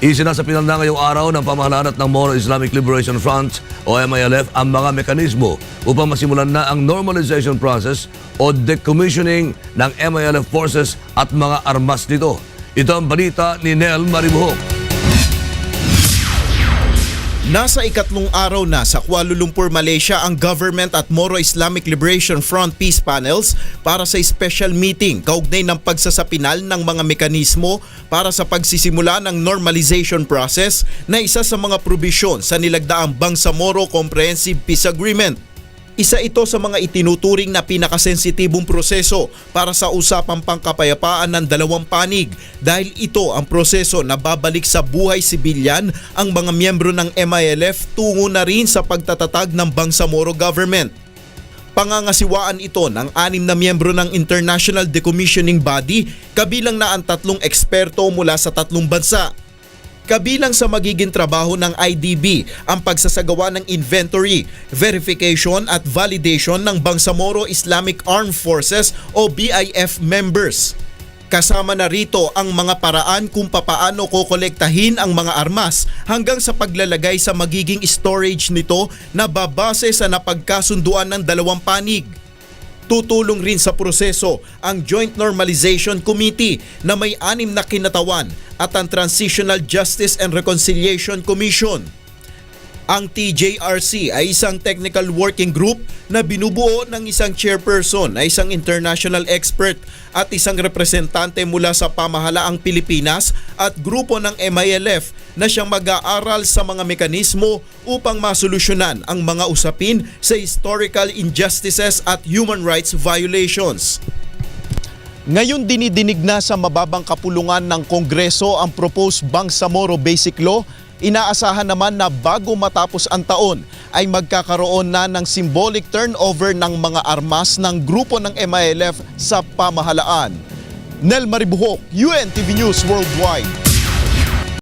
Isinasapinal na ngayong araw ng pamahalaan ng Moro Islamic Liberation Front o MILF ang mga mekanismo upang masimulan na ang normalization process o decommissioning ng MILF forces at mga armas nito. Ito ang balita ni Nel Maribuhok. Nasa ikatlong araw na sa Kuala Lumpur, Malaysia ang Government at Moro Islamic Liberation Front Peace Panels para sa special meeting kaugnay ng pagsasapinal ng mga mekanismo para sa pagsisimula ng normalization process na isa sa mga probisyon sa nilagdaang Bangsamoro Comprehensive Peace Agreement. Isa ito sa mga itinuturing na pinakasensitibong proseso para sa usapang pangkapayapaan ng dalawang panig dahil ito ang proseso na babalik sa buhay sibilyan ang mga miyembro ng MILF tungo na rin sa pagtatatag ng Bangsamoro government. Pangangasiwaan ito ng 6 na miyembro ng International Decommissioning Body kabilang na ang 3 eksperto mula sa 3 bansa. Kabilang sa magiging trabaho ng IDB ang pagsasagawa ng inventory, verification at validation ng Bangsamoro Islamic Armed Forces o BIF members. Kasama na rito ang mga paraan kung papaano kokolektahin ang mga armas hanggang sa paglalagay sa magiging storage nito na babase sa napagkasunduan ng dalawang panig. Tutulong rin sa proseso ang Joint Normalization Committee na may 6 na kinatawan at ang Transitional Justice and Reconciliation Commission. Ang TJRC ay isang technical working group na binubuo ng isang chairperson na isang international expert at isang representante mula sa pamahalaang Pilipinas at grupo ng MILF na siyang mag-aaral sa mga mekanismo upang masolusyonan ang mga usapin sa historical injustices at human rights violations. Ngayon dinidinig na sa mababang kapulungan ng Kongreso ang proposed Bangsamoro Basic Law. Inaasahan naman na bago matapos ang taon ay magkakaroon na ng symbolic turnover ng mga armas ng grupo ng MILF sa pamahalaan. Nel Maribuhok, UNTV News Worldwide.